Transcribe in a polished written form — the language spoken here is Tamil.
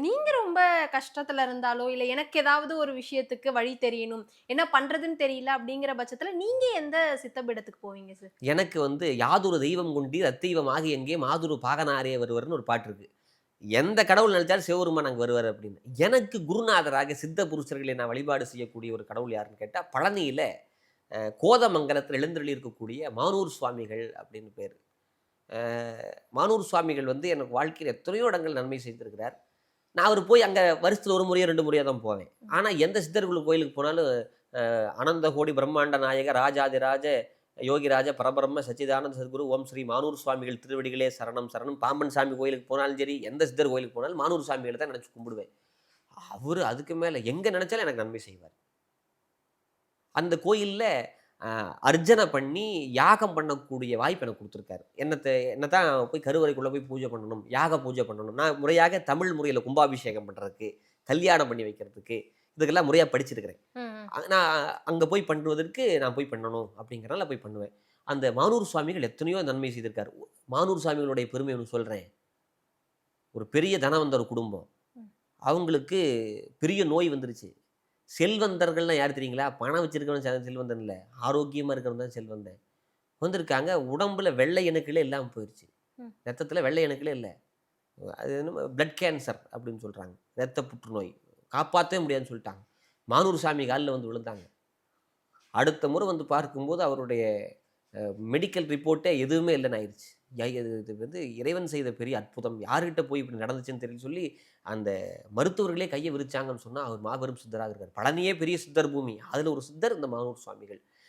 நீங்க ரொம்ப கஷ்டத்துல இருந்தாலோ, இல்ல எனக்கு ஏதாவது ஒரு விஷயத்துக்கு வழி தெரியணும், என்ன பண்றதுன்னு தெரியல அப்படிங்கிற பட்சத்துல நீங்க எந்த சித்தபீடத்துக்கு போவீங்க சார்? எனக்கு வந்து "யாதொரு தெய்வம் கொண்டீர் அத்தெய்வமாக எங்கே மாதுரு பாகனாரே வருவர்ன்னு" ஒரு பாட்டு இருக்கு. எந்த கடவுள் நினைச்சாலும் சிவபெருமான் அங்க வருவாரு அப்படின்னு. எனக்கு குருநாதராக சித்த புருஷர்களை நான் வழிபாடு செய்யக்கூடிய ஒரு கடவுள் யாருன்னு கேட்டா, பழனியில கோதமங்கலத்தில எழுந்தருளி இருக்கக்கூடிய மானூர் சுவாமிகள் அப்படின்னு பேரு. அ மானூர் சுவாமிகள் வந்து எனக்கு வாழ்க்கையில எத்தனையோ இடங்கள் நன்மை செய்திருக்கிறார். நான் அவரு போய் அங்க வருஷத்துல 1 முறையோ, 2 முறையோ தான் போவேன். ஆனா எந்த சித்தர்கள் கோயிலுக்கு போனாலும் அனந்த கோடி பிரம்மாண்ட நாயக ராஜாதிராஜ யோகிராஜ பரபிரம்ம சச்சிதானந்த சத்குரு ஓம் ஸ்ரீ மானூர் சுவாமிகள் திருவடிகளே சரணம் சரணம். பாம்பன் சாமி கோயிலுக்கு போனாலும் சரி, எந்த சித்தர் கோயிலுக்கு போனாலும் மானூர் சுவாமிகள தான் நினைச்சு கும்பிடுவேன். அவரு அதுக்கு மேல எங்க நினைச்சாலும் எனக்கு நன்மை செய்வார். அந்த கோயில்ல அ அர்ச்சனை பண்ணி யாகம் பண்ணக்கூடிய வாய்ப்பு எனக்கு குடுத்துருக்காரு. என்னத்தான் போய் கருவறைக்குள்ள போய் பூஜை பண்ணணும், யாக பூஜை பண்ணணும். நான் முறையாக தமிழ் முறையில கும்பாபிஷேகம் பண்றதுக்கு, கல்யாணம் பண்ணி வைக்கிறதுக்கு, இதுக்கெல்லாம் முறையா படிச்சிருக்கிறேன். ம். நான் அங்க போய் பண்ணுவதற்கு நான் போய் பண்ணணும் அப்படிங்கிறனால போய் பண்ணுவேன். அந்த மானூர் சுவாமிகள் எத்தனையோ நன்மை செய்திருக்காரு. மானூர் சாமிகளுடைய பெருமை ஒண்ணு சொல்றேன். ஒரு பெரிய தனவந்தர் குடும்பம். ம். அவங்களுக்கு பெரிய நோய் வந்துருச்சு. செல்வந்தர்கள்னா யார் தெரியுங்களா? பணம் வச்சிருக்கவன் செல்வந்தன் இல்ல. ஆரோக்கியமா இருக்கிறவன் தான் செல்வந்தன். வந்திருக்காங்க. உடம்புல வெள்ளை அணுக்களே இல்லாம போயிருச்சு. ம். ரத்தத்தில வெள்ளை அணுக்களே இல்ல. அது என்னமோ பிளட் கேன்சர் அப்படின்னு சொல்றாங்க. இரத்த புற்றுநோய். காப்பாத்தவே முடியாதுன்னு சொல்ட்டாங்க. மானூர் சாமி கால்ல வந்து விழுந்தாங்க. அடுத்த முறை வந்து பார்க்கும்போது அவருடைய மெடிக்கல் ரிப்போர்ட்டே எதுவுமே இல்லன்னு ஆயிருச்சு. இது வந்து இறைவன் செய்த பெரிய அற்புதம். யார்கிட்ட போய் இப்படி நடந்துச்சுன்னு தெரியலன்னு சொல்லி, அந்த மருத்துவர்களே கைய விரிச்சாங்கன்னு சொன்னா, அவர் மாபெரும் சித்தராக இருக்காரு. பழனியே பெரிய சித்தர் பூமி. அதுல ஒரு சித்தர் இந்த மானூர் சுவாமிகள்.